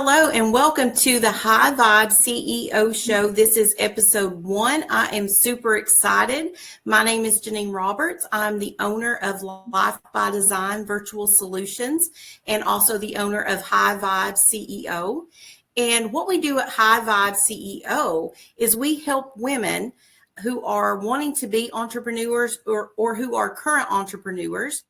Hello and welcome to the High Vibe CEO Show. This is episode 1. I am super excited. My name is Genean Roberts. I'm the owner of Life by Design Virtual Solutions and also the owner of High Vibe CEO. And what we do at High Vibe CEO is we help women who are wanting to be entrepreneurs or who are current entrepreneurs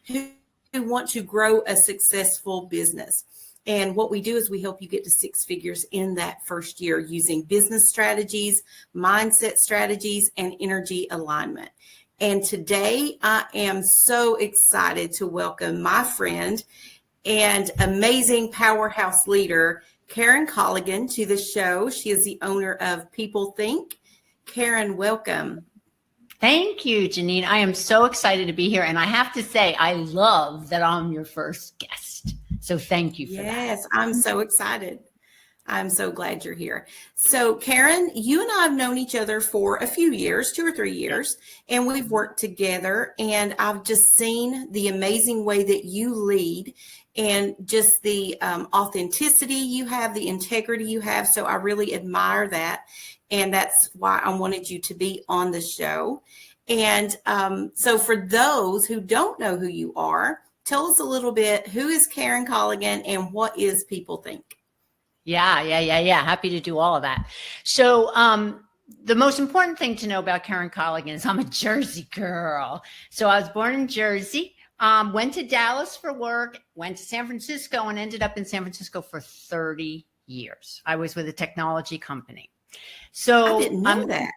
who want to grow a successful business. And what we do is we help you get to 6 figures in that first year using business strategies, mindset strategies, and energy alignment. And today I am so excited to welcome my friend and amazing powerhouse leader, Karen Colligan, to the show. She is the owner of PeopleThink. Karen, welcome. Thank you, Genean. I am so excited to be here. And I have to say, I love that I'm your first guest. So thank you for that. Yes, I'm so excited. I'm so glad you're here. So Karen, you and I have known each other for a few years, 2 or 3 years, and we've worked together. And I've just seen the amazing way that you lead and just the authenticity you have, the integrity you have. So I really admire that. And that's why I wanted you to be on the show. And so for those who don't know who you are, tell us a little bit, who is Karen Colligan and what is PeopleThink? Yeah. Happy to do all of that. So the most important thing to know about Karen Colligan is I'm a Jersey girl. So I was born in Jersey, went to Dallas for work, went to San Francisco and ended up in San Francisco for 30 years. I was with a technology company. So I didn't know that.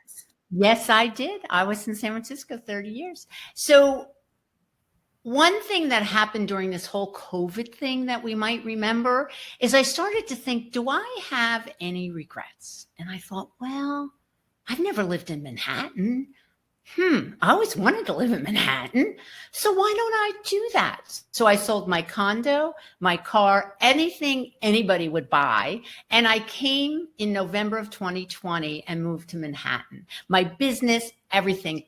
Yes, I did. I was in San Francisco 30 years. So one thing that happened during this whole COVID thing that we might remember is I started to think, do I have any regrets? And I thought, well, I've never lived in Manhattan. I always wanted to live in Manhattan. So why don't I do that? So I sold my condo, my car, anything anybody would buy. And I came in November of 2020 and moved to Manhattan. My business, everything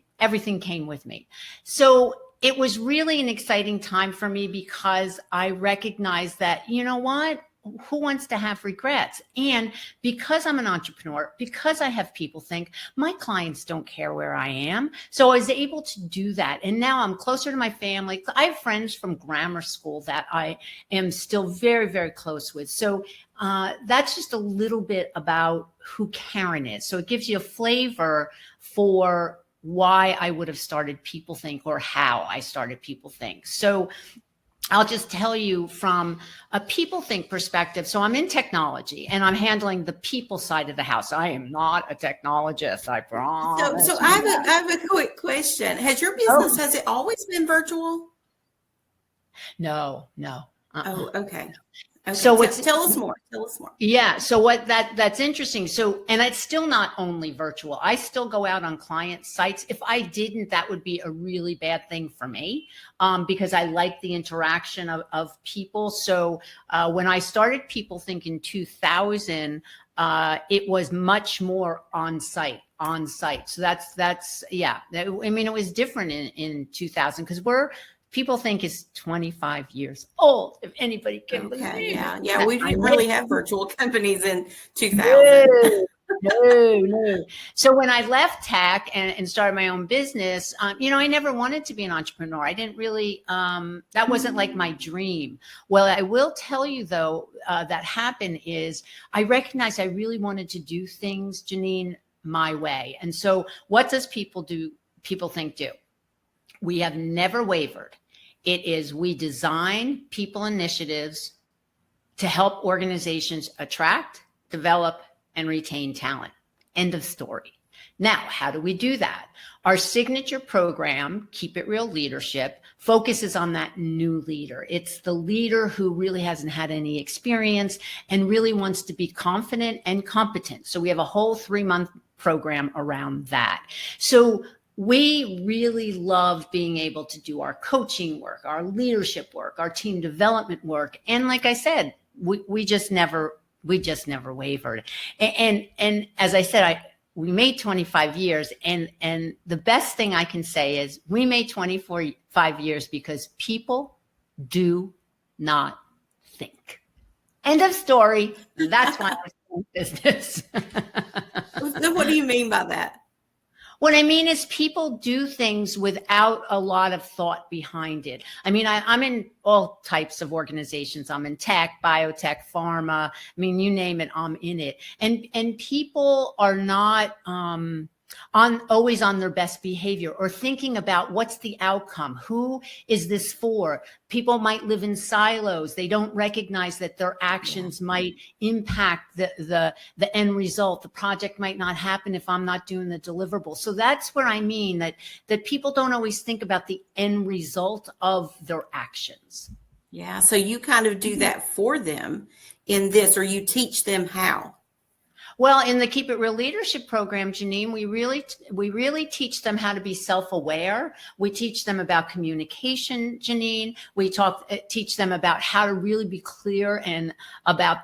came with me. So it was really an exciting time for me because I recognized that, you know what? Who wants to have regrets? And because I'm an entrepreneur, because I have PeopleThink, my clients don't care where I am. So I was able to do that. And now I'm closer to my family. I have friends from grammar school that I am still very, very close with. So that's just a little bit about who Karen is. So it gives you a flavor for why I would have started PeopleThink or how I started PeopleThink. So I'll just tell you from a PeopleThink perspective. So I'm in technology and I'm handling the people side of the house. I am not a technologist, I promise. So I have a quick question. Has your business, has it always been virtual? No. Oh, okay. So tell us more. Yeah. So that's interesting. So, and it's still not only virtual. I still go out on client sites. If I didn't, that would be a really bad thing for me, because I like the interaction of people. So when I started PeopleThink in 2000, it was much more on site. So that's yeah. I mean, it was different in 2000 because PeopleThink is 25 years old, if anybody can believe it. Yeah. We didn't really have virtual companies in 2000. No. So when I left tech and started my own business, I never wanted to be an entrepreneur. I didn't really, that wasn't like my dream. Well, I will tell you though, that happened is I recognized I really wanted to do things, Genean, my way. And so what does PeopleThink do? We have never wavered. It is, we design people initiatives to help organizations attract, develop, and retain talent. End of story. Now, how do we do that? Our signature program, Keep It Real Leadership, focuses on that new leader. It's the leader who really hasn't had any experience and really wants to be confident and competent. So we have a whole 3-month program around that. So we really love being able to do our coaching work, our leadership work, our team development work. And like I said, we just never wavered. And as I said, we made 25 years. And the best thing I can say is we made 25 years because people do not think. End of story. That's why I was in business. What do you mean by that? What I mean is people do things without a lot of thought behind it. I mean, I'm in all types of organizations. I'm in tech, biotech, pharma. I mean, you name it, I'm in it. And people are not always on their best behavior or thinking about what's the outcome. Who is this for? People might live in silos. They don't recognize that their actions might impact the end result. The project might not happen if I'm not doing the deliverable. So that's where I mean that people don't always think about the end result of their actions. Yeah. So you kind of do that for them in this, or you teach them how? Well, in the Keep It Real Leadership Program, Janine, we really teach them how to be self-aware. We teach them about communication, Janine. We teach them about how to really be clear and about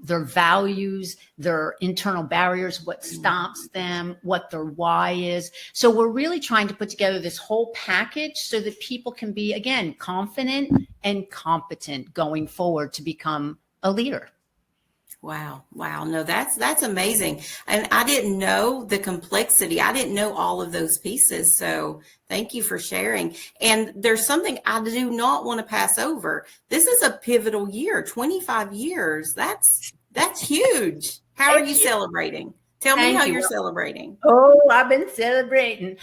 their values, their internal barriers, what stops them, what their why is. So we're really trying to put together this whole package so that people can be, again, confident and competent going forward to become a leader. Wow. Wow. No, that's amazing. And I didn't know the complexity. I didn't know all of those pieces. So thank you for sharing. And there's something I do not want to pass over. This is a pivotal year, 25 years. That's huge. How are you celebrating? Tell me how you're celebrating. Oh, I've been celebrating.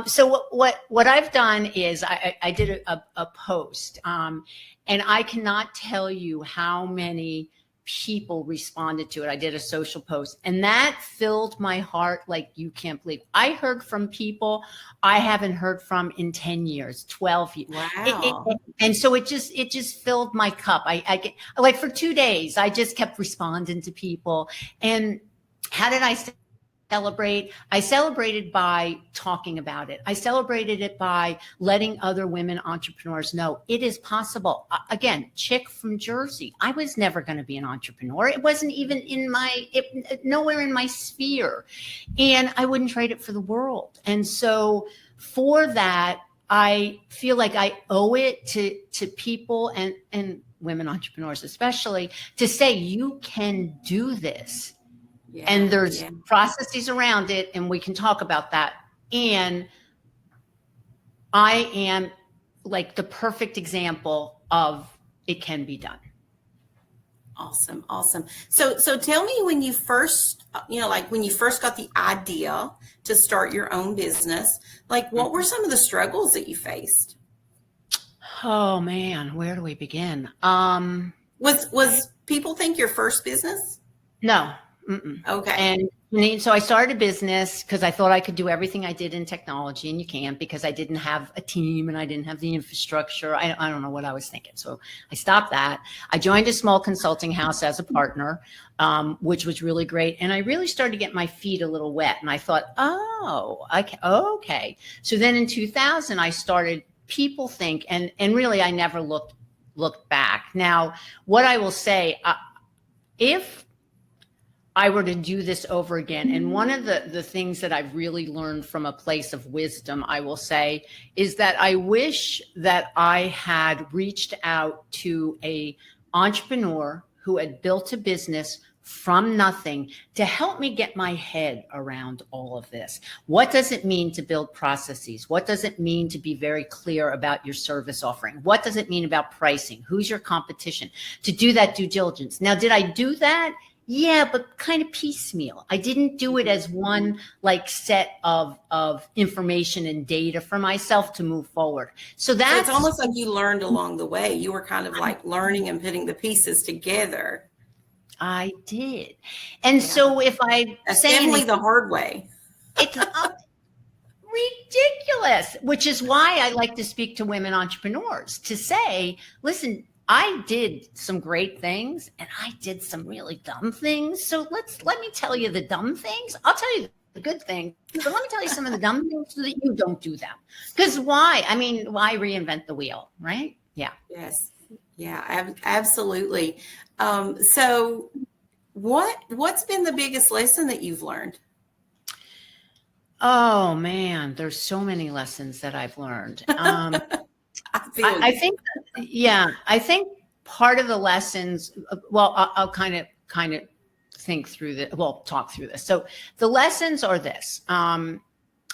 So what I've done is I did a post, and I cannot tell you how many people responded to it. I did a social post, and that filled my heart like you can't believe. I heard from people I haven't heard from in 10 years, 12 years. Wow. And so it just filled my cup. I get, like, for 2 days, I just kept responding to people. And how did I celebrate? I celebrated by talking about it. I celebrated it by letting other women entrepreneurs know it is possible. Again, chick from Jersey. I was never going to be an entrepreneur. It wasn't even nowhere in my sphere. And I wouldn't trade it for the world. And so for that, I feel like I owe it to people and women entrepreneurs especially to say, you can do this. Yeah, and there's processes around it, and we can talk about that. And I am like the perfect example of it can be done. Awesome. Awesome. So tell me, when you first, when you first got the idea to start your own business, like, what were some of the struggles that you faced? Oh man, where do we begin? Was PeopleThink your first business? No. Mm-mm. Okay. And so I started a business because I thought I could do everything I did in technology, and you can't, because I didn't have a team and I didn't have the infrastructure. I don't know what I was thinking. So I stopped that. I joined a small consulting house as a partner, which was really great. And I really started to get my feet a little wet. And I thought, okay. So then in 2000, I started PeopleThink, and really I never looked back. Now, what I will say, if I were to do this over again, and one of the things that I've really learned from a place of wisdom, I will say, is that I wish that I had reached out to a entrepreneur who had built a business from nothing to help me get my head around all of this. What does it mean to build processes? What does it mean to be very clear about your service offering? What does it mean about pricing? Who's your competition? To do that due diligence. Now, did I do that? Yeah, but kind of piecemeal. I didn't do it as one set of information and data for myself to move forward. So it's almost like you learned along the way. You were kind of like learning and putting the pieces together. I did. And so if that's definitely the hard way. It's ridiculous, which is why I like to speak to women entrepreneurs to say, listen, I did some great things and I did some really dumb things. So let me tell you the dumb things. I'll tell you the good things, but let me tell you some of the dumb things so that you don't do them. Because why reinvent the wheel, right? Yeah. Yes. Yeah, absolutely. So what's been the biggest lesson that you've learned? Oh man, there's so many lessons that I've learned. I think part of the lessons, well, I'll kind of think through this, well, talk through this. So the lessons are this.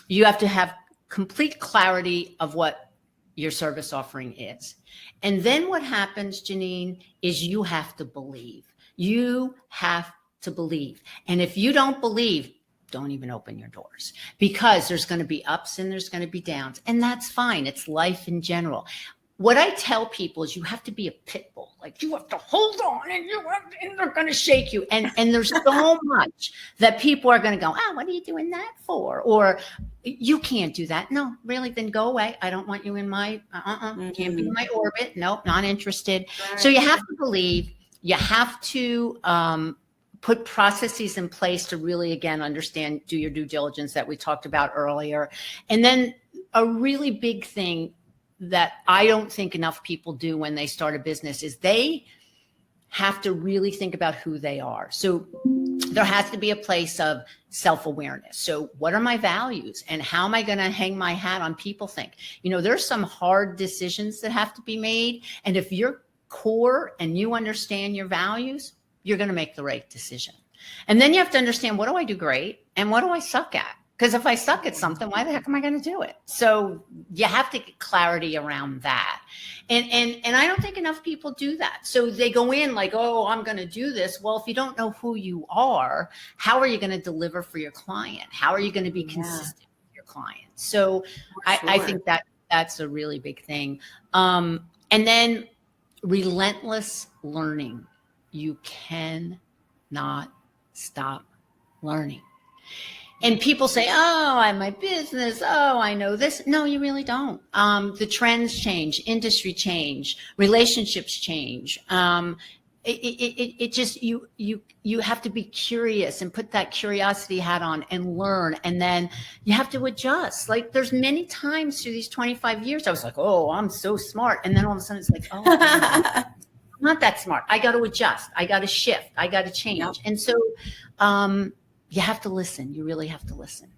You have to have complete clarity of what your service offering is. And then what happens, Janine, is you have to believe. You have to believe. And if you don't believe, don't even open your doors, because there's going to be ups and there's going to be downs. And that's fine. It's life in general. What I tell people is you have to be a pit bull. Like, you have to hold on, and they're going to shake you. And there's so much that people are going to go, oh, what are you doing that for? Or you can't do that. No, really, then go away. I don't want you in my, can't be in my orbit. Nope, not interested. Right. So you have to believe, you have to put processes in place to really, again, understand, do your due diligence that we talked about earlier. And then a really big thing that I don't think enough people do when they start a business is they have to really think about who they are. So there has to be a place of self-awareness. So what are my values, and how am I going to hang my hat on PeopleThink? You know, there's some hard decisions that have to be made. And if you're core and you understand your values, you're going to make the right decision. And then you have to understand, what do I do great and what do I suck at? Because if I suck at something, why the heck am I going to do it? So you have to get clarity around that. And I don't think enough people do that. So they go in like, oh, I'm going to do this. Well, if you don't know who you are, how are you going to deliver for your client? How are you going to be consistent with your client? So I think that's a really big thing. And then relentless learning. You cannot stop learning. And people say, oh, I'm my business. Oh, I know this. No, you really don't. The trends change, industry change, relationships change. It just, you have to be curious and put that curiosity hat on and learn. And then you have to adjust. Like, there's many times through these 25 years, I was like, oh, I'm so smart. And then all of a sudden it's like, oh, I'm not that smart. I got to adjust. I got to shift. I got to change. Yep. And so, you have to listen. You really have to listen.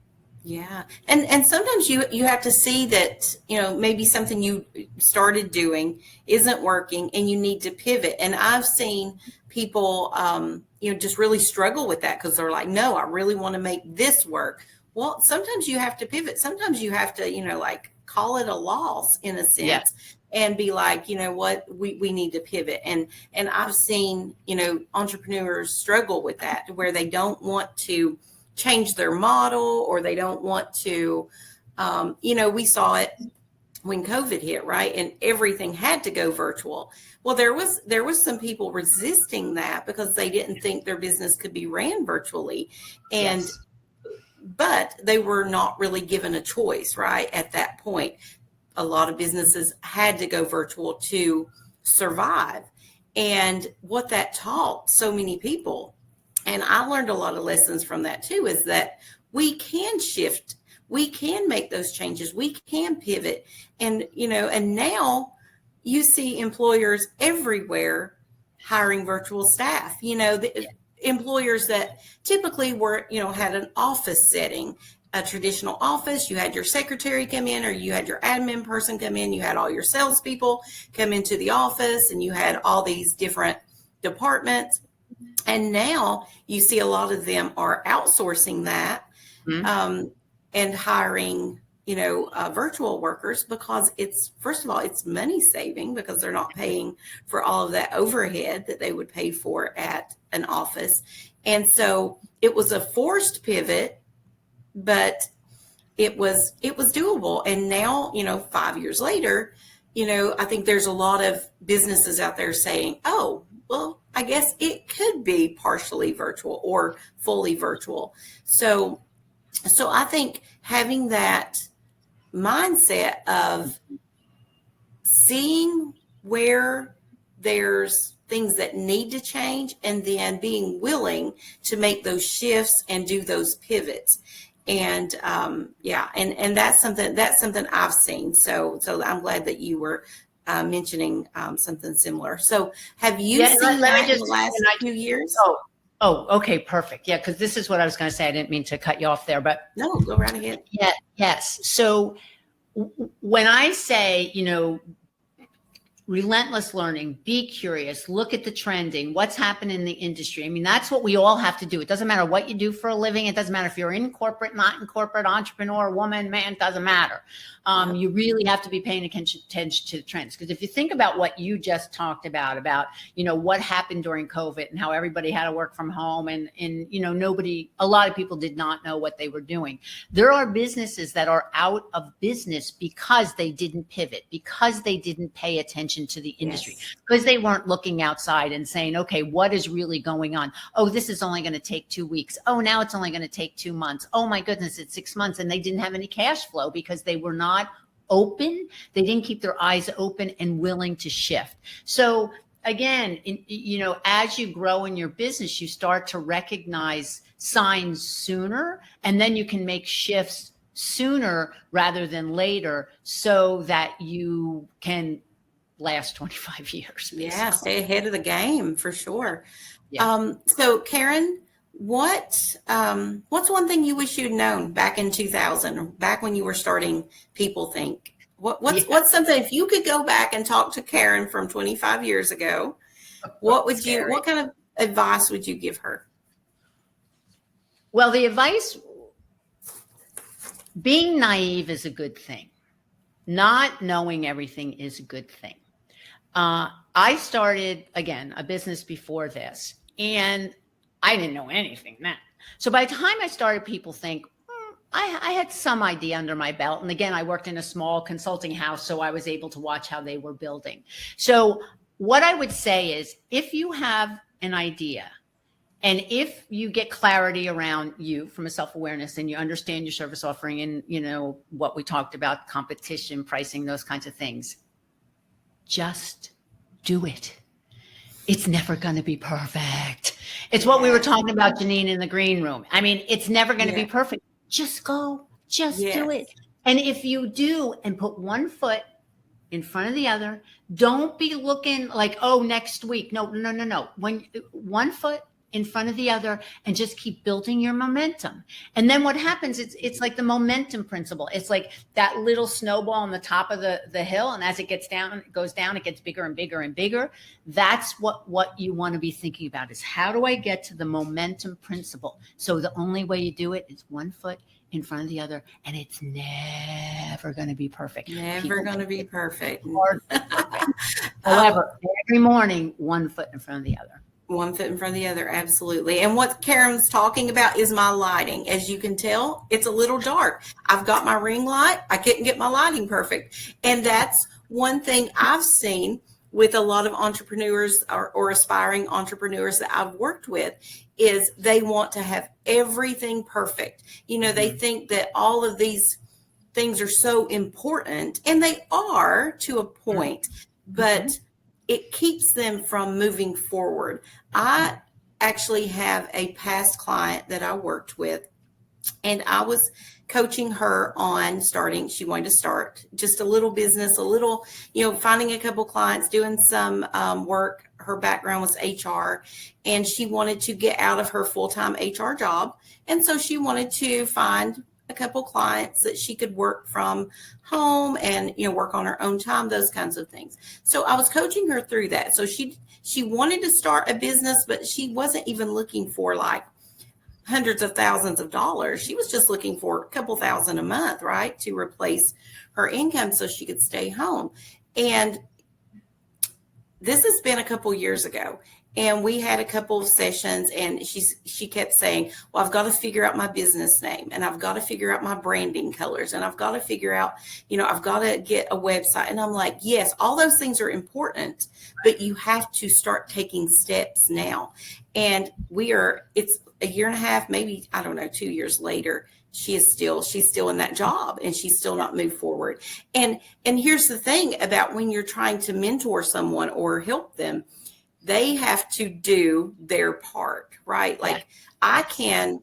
Yeah. And sometimes you have to see that, you know, maybe something you started doing isn't working and you need to pivot. And I've seen people, you know, just really struggle with that because they're like, no, I really want to make this work. Well, sometimes you have to pivot. Sometimes you have to, you know, like, call it a loss in a sense. And be like, you know what, we need to pivot. And I've seen, you know, entrepreneurs struggle with that, where they don't want to change their model, or they don't want to, you know, we saw it when COVID hit, right? And everything had to go virtual. Well, there was some people resisting that because they didn't think their business could be ran virtually. And but they were not really given a choice, right? At that point, a lot of businesses had to go virtual to survive. And what that taught so many people, and I learned a lot of lessons from that too, is that we can shift, we can make those changes, we can pivot. And, you know, and now you see employers everywhere hiring virtual staff, you know, employers that typically were, you know, had an office setting, a traditional office. You had your secretary come in, or you had your admin person come in. You had all your salespeople come into the office, and you had all these different departments. And now you see a lot of them are outsourcing that and hiring, you know, virtual workers, because it's, first of all, it's money saving because they're not paying for all of that overhead that they would pay for at an office. And so it was a forced pivot, but it was doable. And now, you know, 5 years later, you know, I think there's a lot of businesses out there saying, oh, well, I guess it could be partially virtual or fully virtual. So I think having that mindset of seeing where there's things that need to change, and then being willing to make those shifts and do those pivots. And and that's something I've seen. So I'm glad that you were mentioning something similar. So have you seen that in the last few years? Oh, okay, perfect. Yeah, because this is what I was going to say. I didn't mean to cut you off there, but no, go right ahead. Yes. So when I say, you know, relentless learning, be curious, look at the trending, what's happening in the industry. I mean, that's what we all have to do. It doesn't matter what you do for a living. It doesn't matter if you're in corporate, not in corporate, entrepreneur, woman, man, doesn't matter. You really have to be paying attention to the trends. Because if you think about what you just talked about, what happened during COVID and how everybody had to work from home and a lot of people did not know what they were doing. There are businesses that are out of business because they didn't pivot, because they didn't pay attention to the industry, because they weren't looking outside and saying, okay, what is really going on? Oh, this is only going to take 2 weeks. Oh, now it's only going to take 2 months. Oh my goodness, it's 6 months. And they didn't have any cash flow because they were not open. They didn't keep their eyes open and willing to shift. So again, as you grow in your business, you start to recognize signs sooner, and then you can make shifts sooner rather than later so that you can last 25 years. Basically. Yeah, stay ahead of the game for sure. Yeah. So Karen, what's one thing you wish you'd known back in 2000, back when you were starting PeopleThink? What's something, if you could go back and talk to Karen from 25 years ago, what kind of advice would you give her? Well, the advice, being naive is a good thing. Not knowing everything is a good thing. I started, again, a business before this, and I didn't know anything then. So by the time I started PeopleThink, I had some idea under my belt. And again, I worked in a small consulting house, so I was able to watch how they were building. So what I would say is, if you have an idea, and if you get clarity around you from a self-awareness and you understand your service offering and, what we talked about, competition, pricing, those kinds of things, just do it. It's never going to be perfect. It's what we were talking about, Genean, in the green room. I mean, it's never going to be perfect. Just go, just do it. And if you do and put one foot in front of the other, don't be looking like, oh, next week. No. When one foot in front of the other, and just keep building your momentum. And then what happens, it's like the momentum principle. It's like that little snowball on the top of the hill. And as it goes down, it gets bigger and bigger and bigger. That's what you want to be thinking about, is how do I get to the momentum principle? So the only way you do it is one foot in front of the other, and it's never going to be perfect. Never going to be perfect. However, every morning, one foot in front of the other. One foot in front of the other, absolutely. And what Karen's talking about is my lighting. As you can tell, it's a little dark. I've got my ring light. I couldn't get my lighting perfect. And that's one thing I've seen with a lot of entrepreneurs or aspiring entrepreneurs that I've worked with, is they want to have everything perfect. They think that all of these things are so important, and they are to a point, but it keeps them from moving forward. I actually have a past client that I worked with, and I was coaching her on she wanted to start just a little business, finding a couple clients, doing some work. Her background was HR, and she wanted to get out of her full-time HR job. And so she wanted to find a couple clients that she could work from home and, work on her own time, those kinds of things. So I was coaching her through that. So she wanted to start a business, but she wasn't even looking for like hundreds of thousands of dollars. She was just looking for a couple thousand a month, right, to replace her income so she could stay home. And this has been a couple years ago. And we had a couple of sessions, and she kept saying, well, I've got to figure out my business name, and I've got to figure out my branding colors, and I've got to figure out, I've got to get a website. And I'm like, yes, all those things are important, but you have to start taking steps now. And it's a year and a half, maybe, 2 years later, she's still in that job, and she's still not moved forward. And here's the thing about when you're trying to mentor someone or help them, they have to do their part, right? Like I can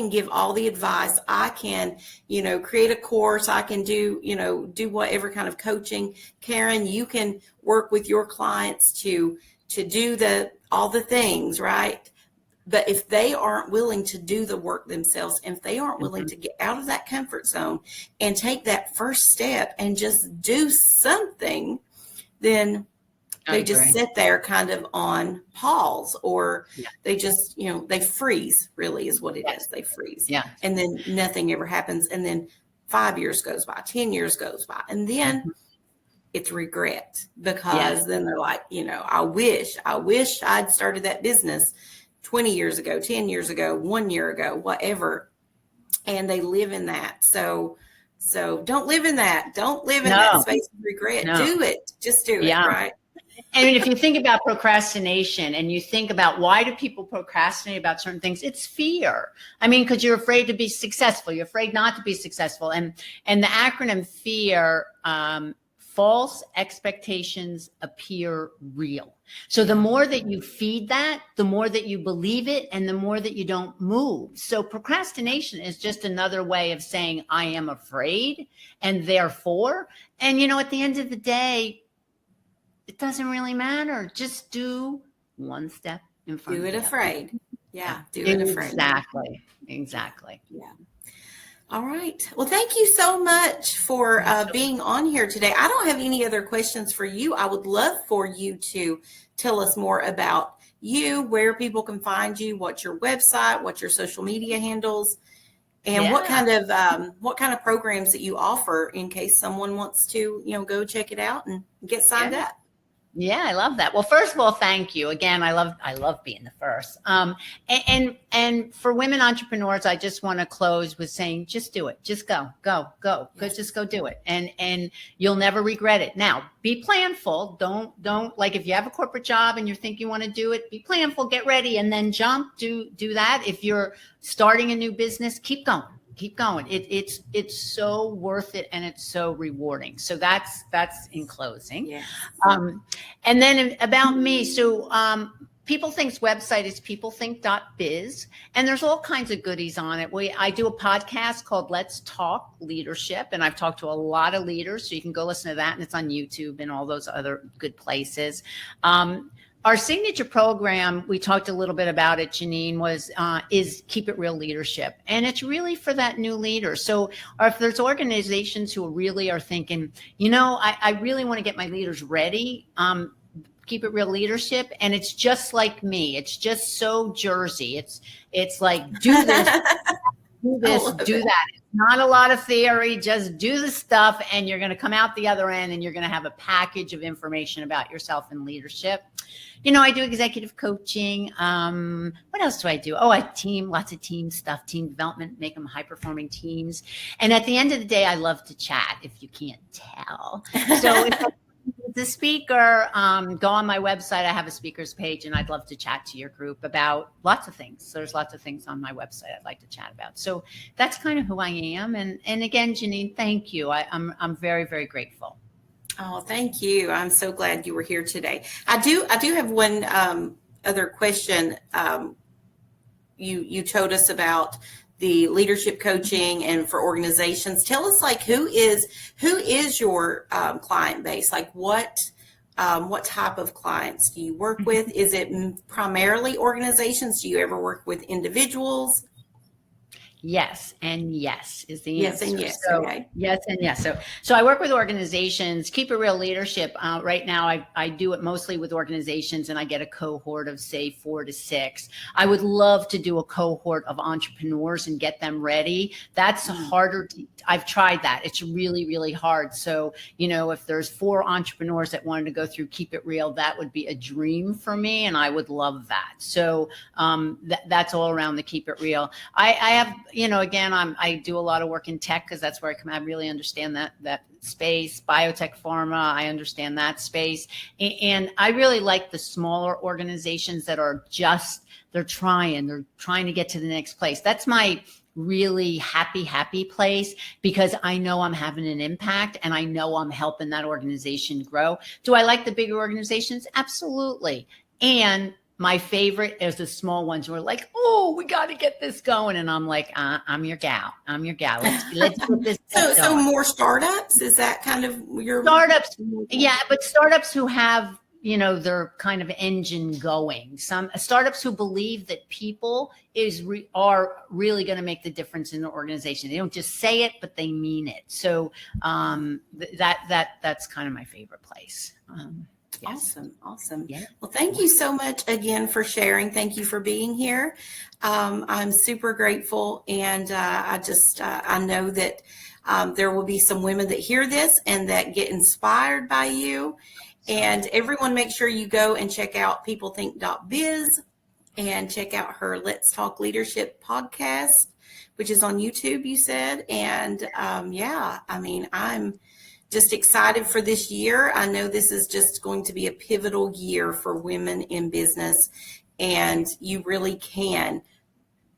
give all the advice. I can, create a course. I can do whatever kind of coaching. Karen, you can work with your clients to do all the things, right? But if they aren't willing to do the work themselves, and if they aren't willing to get out of that comfort zone and take that first step and just do something, then I they just agree. sit there kind of on pause, or Yeah. they just, they freeze, really is what it Yes. is. They freeze. Yeah. And then nothing ever happens. And then 5 years goes by, 10 years goes by. And then it's regret, because then they're like, I wish I'd started that business 20 years ago, 10 years ago, 1 year ago, whatever. And they live in that. So don't live in that. Don't live in that space of regret. No. Do it. Just do it. Right. And if you think about procrastination and you think about why do people procrastinate about certain things, it's fear. I mean, because you're afraid to be successful. You're afraid not to be successful. And the acronym FEAR, false expectations appear real. So the more that you feed that, the more that you believe it, and the more that you don't move. So procrastination is just another way of saying, I am afraid, and therefore, and at the end of the day, it doesn't really matter. Just do one step in front Do of it the afraid. other. Yeah. Do it afraid. Exactly. Yeah. All right. Well, thank you so much for being on here today. I don't have any other questions for you. I would love for you to tell us more about you, where people can find you, what's your website, what's your social media handles, and what kind of programs that you offer in case someone wants to, go check it out and get signed up. Yeah, I love that. Well, first of all, thank you again. I love being the first. And for women entrepreneurs, I just want to close with saying, just do it. Just go. Yes. Just go do it. And you'll never regret it. Now, be planful. Don't like, if you have a corporate job and you think you want to do it, be planful, get ready, and then jump, do that. If you're starting a new business, keep going. It's so worth it, and it's so rewarding. So that's in closing. Yeah. And then about me. So PeopleThink's website is peoplethink.biz, and there's all kinds of goodies on it. I do a podcast called Let's Talk Leadership, and I've talked to a lot of leaders, so you can go listen to that, and it's on YouTube and all those other good places. Our signature program, we talked a little bit about it, Genean, is Keep It Real Leadership. And it's really for that new leader. So if there's organizations who really are thinking, I really want to get my leaders ready, Keep It Real Leadership. And it's just like me. It's just so Jersey. It's like, do this, do this, do that. It's not a lot of theory. Just do the stuff, and you're going to come out the other end, and you're going to have a package of information about yourself and leadership. I do executive coaching. What else do I do? Oh, lots of team stuff, team development, make them high-performing teams. And at the end of the day, I love to chat, if you can't tell. So if the speaker, go on my website. I have a speakers page, and I'd love to chat to your group about lots of things. There's lots of things on my website I'd like to chat about. So that's kind of who I am. And again, Genean, thank you. I'm very, very grateful. Oh, thank you. I'm so glad you were here today. I do have one other question. You told us about the leadership coaching and for organizations. Tell us, like, who is your client base? Like, what type of clients do you work with? Is it primarily organizations? Do you ever work with individuals? Yes, and yes is the Yes, answer. and yes. So, okay. Yes, and yes. So I work with organizations. Keep It Real Leadership. Right now, I do it mostly with organizations, and I get a cohort of, say, 4 to 6. I would love to do a cohort of entrepreneurs and get them ready. That's harder. I've tried that. It's really, really hard. So, if there's 4 entrepreneurs that wanted to go through Keep It Real, that would be a dream for me, and I would love that. So that's all around the Keep It Real. I have, again, I do a lot of work in tech, because that's where I really understand that space. Biotech, pharma, I understand that space. And I really like the smaller organizations that are they're trying to get to the next place. That's my really happy place, because I know I'm having an impact, and I know I'm helping that organization grow. Do I like the bigger organizations? Absolutely. And my favorite is the small ones who are like, oh, we got to get this going. And I'm like, I'm your gal. Let's get this going. So more startups? Is that kind of your startups? Yeah, but startups who have their kind of engine going. Some startups who believe that people are really going to make the difference in the organization. They don't just say it, but they mean it. So that's kind of my favorite place. Yes. Awesome. Yeah. Well, thank you so much again for sharing. Thank you for being here. I'm super grateful, and I know that there will be some women that hear this and that get inspired by you. And everyone, make sure you go and check out PeopleThink.biz and check out her Let's Talk Leadership podcast, which is on YouTube, you said. And I'm just excited for this year. I know this is just going to be a pivotal year for women in business, and you really can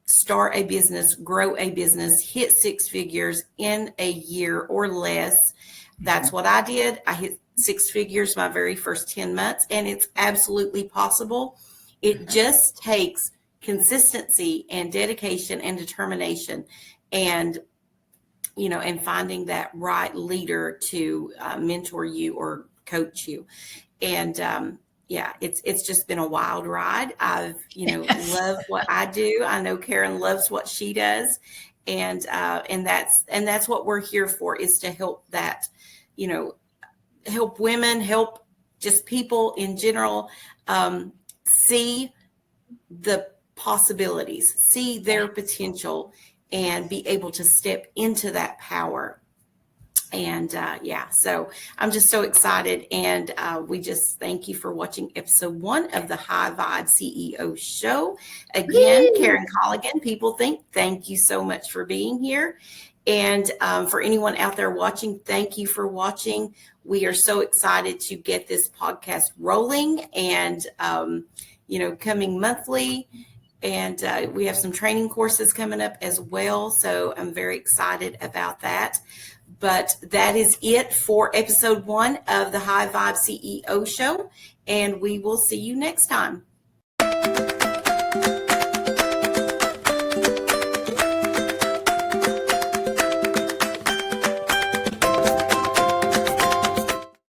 start a business, grow a business, hit 6 figures in a year or less. That's what I did. I hit 6 figures my very first 10 months, and it's absolutely possible. It just takes consistency and dedication and determination, and finding that right leader to mentor you or coach you. And it's just been a wild ride. I've love what I do. I know Karen loves what she does, and that's what we're here for, is to help that, help women, help just people in general see the possibilities, see their potential, and be able to step into that power. And so I'm just so excited. And we just thank you for watching episode 1 of the High Vibe CEO show. Again, Karen Colligan, PeopleThink, thank you so much for being here. And for anyone out there watching, thank you for watching. We are so excited to get this podcast rolling and, coming monthly. And we have some training courses coming up as well. So I'm very excited about that. But that is it for episode 1 of the High Vibe CEO show. And we will see you next time.